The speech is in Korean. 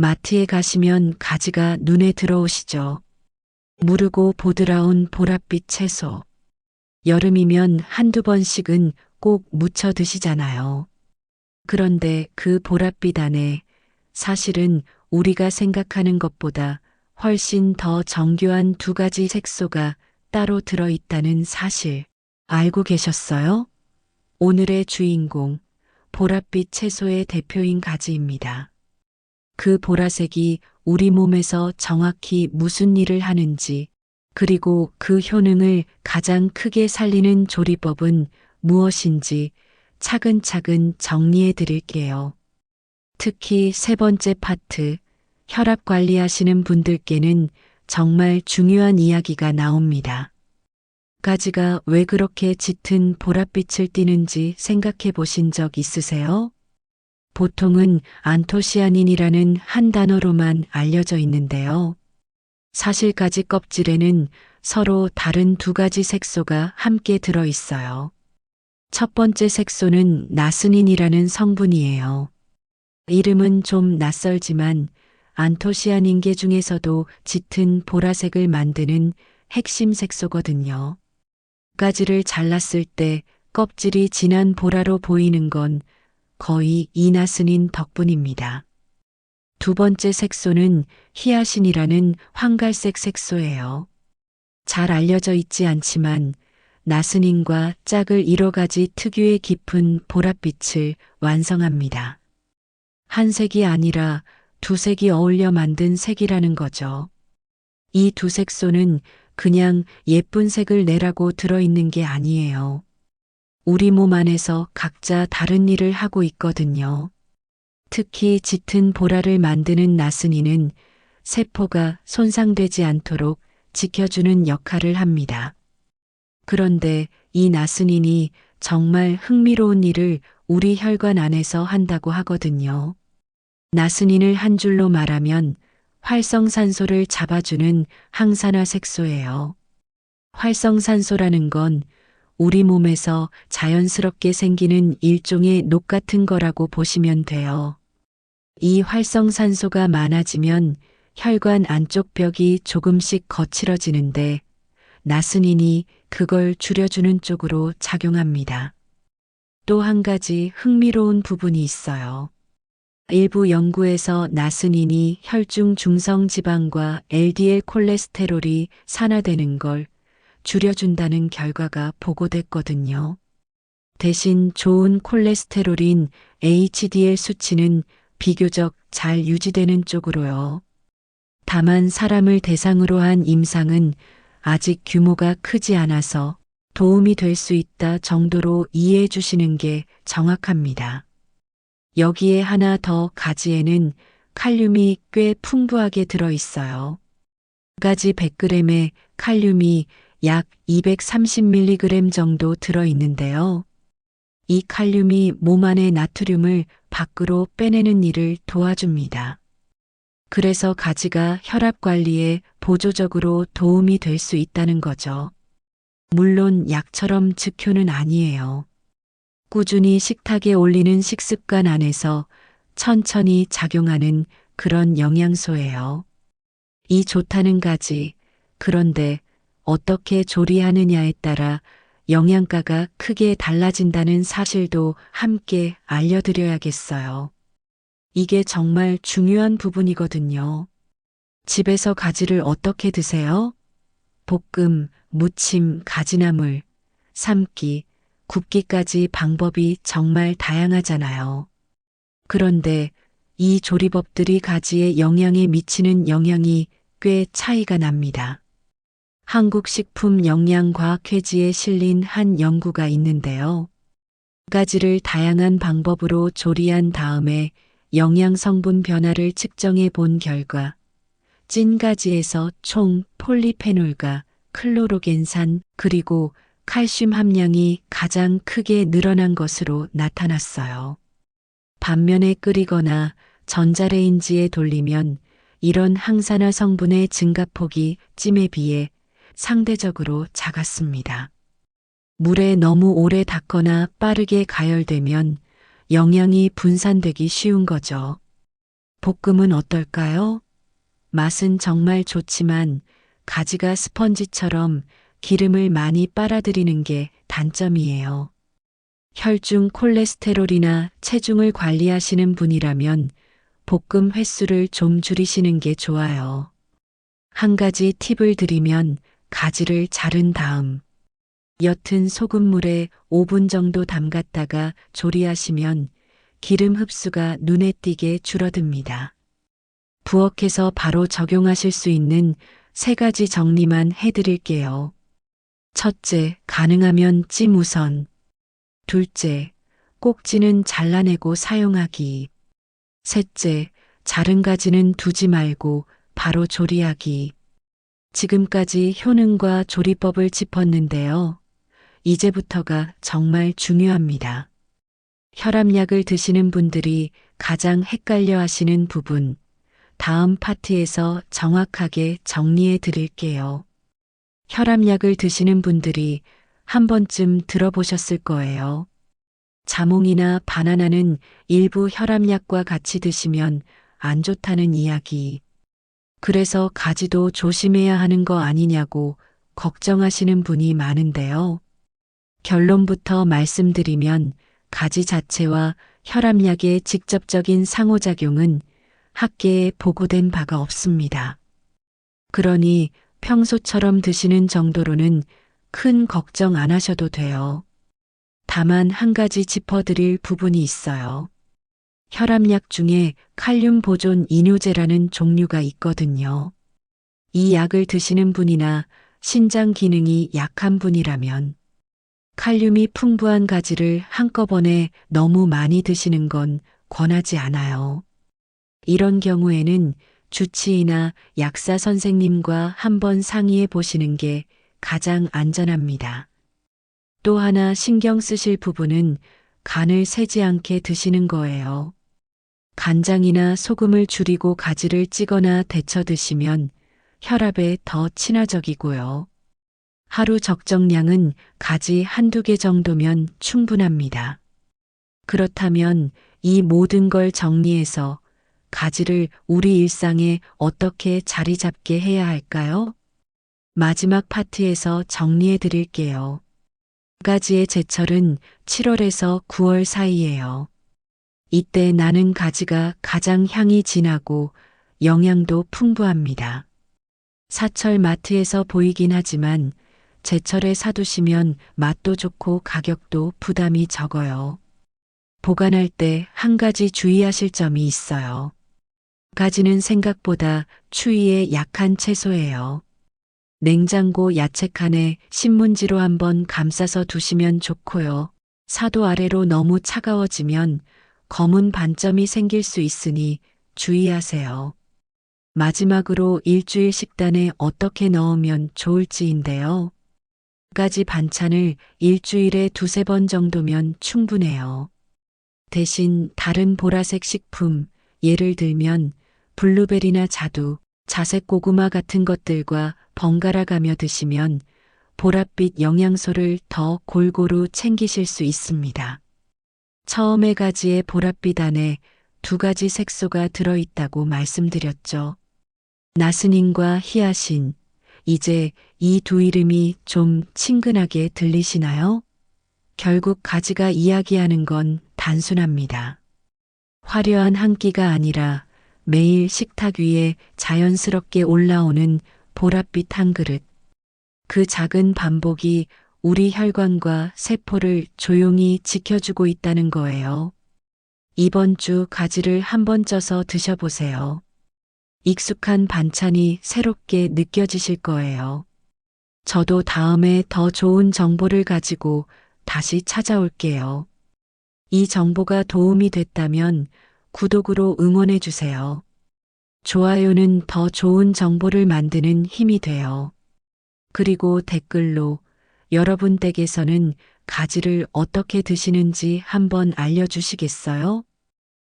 마트에 가시면 가지가 눈에 들어오시죠. 무르고 보드라운 보랏빛 채소. 여름이면 한두 번씩은 꼭 무쳐 드시잖아요. 그런데 그 보랏빛 안에 사실은 우리가 생각하는 것보다 훨씬 더 정교한 두 가지 색소가 따로 들어있다는 사실 알고 계셨어요? 오늘의 주인공, 보랏빛 채소의 대표인 가지입니다. 그 보라색이 우리 몸에서 정확히 무슨 일을 하는지, 그리고 그 효능을 가장 크게 살리는 조리법은 무엇인지 차근차근 정리해 드릴게요. 특히 세 번째 파트, 혈압 관리하시는 분들께는 정말 중요한 이야기가 나옵니다. 가지가 왜 그렇게 짙은 보랏빛을 띠는지 생각해 보신 적 있으세요? 보통은 안토시아닌이라는 한 단어로만 알려져 있는데요. 사실 가지 껍질에는 서로 다른 두 가지 색소가 함께 들어 있어요. 첫 번째 색소는 나스닌이라는 성분이에요. 이름은 좀 낯설지만 안토시아닌계 중에서도 짙은 보라색을 만드는 핵심 색소거든요. 가지를 잘랐을 때 껍질이 진한 보라로 보이는 건 거의 이 나스닌 덕분입니다. 두 번째 색소는 히아신이라는 황갈색 색소예요. 잘 알려져 있지 않지만 나스닌과 짝을 이뤄가지 특유의 깊은 보랏빛을 완성합니다. 한 색이 아니라 두 색이 어울려 만든 색이라는 거죠. 이 두 색소는 그냥 예쁜 색을 내라고 들어있는 게 아니에요. 우리 몸 안에서 각자 다른 일을 하고 있거든요. 특히 짙은 보라를 만드는 나스닌은 세포가 손상되지 않도록 지켜주는 역할을 합니다. 그런데 이 나스닌이 정말 흥미로운 일을 우리 혈관 안에서 한다고 하거든요. 나스닌을 한 줄로 말하면 활성산소를 잡아주는 항산화 색소예요. 활성산소라는 건 우리 몸에서 자연스럽게 생기는 일종의 녹 같은 거라고 보시면 돼요. 이 활성산소가 많아지면 혈관 안쪽 벽이 조금씩 거칠어지는데 나스닌이 그걸 줄여주는 쪽으로 작용합니다. 또 한 가지 흥미로운 부분이 있어요. 일부 연구에서 나스닌이 혈중 중성 지방과 LDL 콜레스테롤이 산화되는 걸 줄여준다는 결과가 보고됐거든요. 대신 좋은 콜레스테롤인 HDL 수치는 비교적 잘 유지되는 쪽으로요. 다만 사람을 대상으로 한 임상은 아직 규모가 크지 않아서 도움이 될 수 있다 정도로 이해해 주시는 게 정확합니다. 여기에 하나 더 가지에는 칼륨이 꽤 풍부하게 들어 있어요. 가지 100g에 칼륨이 약 230mg 정도 들어 있는데요. 이 칼륨이 몸 안의 나트륨을 밖으로 빼내는 일을 도와줍니다. 그래서 가지가 혈압 관리에 보조적으로 도움이 될 수 있다는 거죠. 물론 약처럼 즉효는 아니에요. 꾸준히 식탁에 올리는 식습관 안에서 천천히 작용하는 그런 영양소예요. 이 좋다는 가지, 그런데 어떻게 조리하느냐에 따라 영양가가 크게 달라진다는 사실도 함께 알려드려야겠어요. 이게 정말 중요한 부분이거든요. 집에서 가지를 어떻게 드세요? 볶음, 무침, 가지나물, 삶기, 굽기까지 방법이 정말 다양하잖아요. 그런데 이 조리법들이 가지의 영양에 미치는 영향이 꽤 차이가 납니다. 한국식품영양과학회지에 실린 한 연구가 있는데요. 가지를 다양한 방법으로 조리한 다음에 영양 성분 변화를 측정해 본 결과 찐가지에서 총 폴리페놀과 클로로겐산 그리고 칼슘 함량이 가장 크게 늘어난 것으로 나타났어요. 반면에 끓이거나 전자레인지에 돌리면 이런 항산화 성분의 증가폭이 찜에 비해 상대적으로 작았습니다. 물에 너무 오래 닦거나 빠르게 가열되면 영양이 분산되기 쉬운 거죠. 볶음은 어떨까요? 맛은 정말 좋지만 가지가 스펀지처럼 기름을 많이 빨아들이는 게 단점이에요. 혈중 콜레스테롤이나 체중을 관리하시는 분이라면 볶음 횟수를 좀 줄이시는 게 좋아요. 한 가지 팁을 드리면 가지를 자른 다음 옅은 소금물에 5분 정도 담갔다가 조리하시면 기름 흡수가 눈에 띄게 줄어듭니다. 부엌에서 바로 적용하실 수 있는 3가지 정리만 해드릴게요. 첫째, 가능하면 찜 우선. 둘째, 꼭지는 잘라내고 사용하기. 셋째, 자른 가지는 두지 말고 바로 조리하기. 지금까지 효능과 조리법을 짚었는데요. 이제부터가 정말 중요합니다. 혈압약을 드시는 분들이 가장 헷갈려 하시는 부분, 다음 파트에서 정확하게 정리해 드릴게요. 혈압약을 드시는 분들이 한 번쯤 들어보셨을 거예요. 자몽이나 바나나는 일부 혈압약과 같이 드시면 안 좋다는 이야기. 그래서 가지도 조심해야 하는 거 아니냐고 걱정하시는 분이 많은데요. 결론부터 말씀드리면 가지 자체와 혈압약의 직접적인 상호작용은 학계에 보고된 바가 없습니다. 그러니 평소처럼 드시는 정도로는 큰 걱정 안 하셔도 돼요. 다만 한 가지 짚어드릴 부분이 있어요. 혈압약 중에 칼륨 보존 이뇨제라는 종류가 있거든요. 이 약을 드시는 분이나 신장 기능이 약한 분이라면 칼륨이 풍부한 가지를 한꺼번에 너무 많이 드시는 건 권하지 않아요. 이런 경우에는 주치의나 약사 선생님과 한번 상의해 보시는 게 가장 안전합니다. 또 하나 신경 쓰실 부분은 간을 세지 않게 드시는 거예요. 간장이나 소금을 줄이고 가지를 찌거나 데쳐 드시면 혈압에 더 친화적이고요. 하루 적정량은 가지 한두 개 정도면 충분합니다. 그렇다면 이 모든 걸 정리해서 가지를 우리 일상에 어떻게 자리 잡게 해야 할까요? 마지막 파트에서 정리해 드릴게요. 가지의 제철은 7월에서 9월 사이예요. 이때 나는 가지가 가장 향이 진하고 영양도 풍부합니다. 사철 마트에서 보이긴 하지만 제철에 사두시면 맛도 좋고 가격도 부담이 적어요. 보관할 때 한 가지 주의하실 점이 있어요. 가지는 생각보다 추위에 약한 채소예요. 냉장고 야채칸에 신문지로 한번 감싸서 두시면 좋고요. 4도 아래로 너무 차가워지면 검은 반점이 생길 수 있으니 주의하세요. 마지막으로 일주일 식단에 어떻게 넣으면 좋을지인데요. 가지 반찬을 일주일에 2~3번 정도면 충분해요. 대신 다른 보라색 식품, 예를 들면 블루베리나 자두, 자색 고구마 같은 것들과 번갈아 가며 드시면 보랏빛 영양소를 더 골고루 챙기실 수 있습니다. 처음에 가지의 보랏빛 안에 2가지 색소가 들어있다고 말씀드렸죠. 나스닌과 히아신. 이제 이 두 이름이 좀 친근하게 들리시나요? 결국 가지가 이야기하는 건 단순합니다. 화려한 한 끼가 아니라 매일 식탁 위에 자연스럽게 올라오는 보랏빛 한 그릇. 그 작은 반복이 우리 혈관과 세포를 조용히 지켜주고 있다는 거예요. 이번 주 가지를 한번 쪄서 드셔보세요. 익숙한 반찬이 새롭게 느껴지실 거예요. 저도 다음에 더 좋은 정보를 가지고 다시 찾아올게요. 이 정보가 도움이 됐다면 구독으로 응원해 주세요. 좋아요는 더 좋은 정보를 만드는 힘이 돼요. 그리고 댓글로 여러분 댁에서는 가지를 어떻게 드시는지 한번 알려주시겠어요?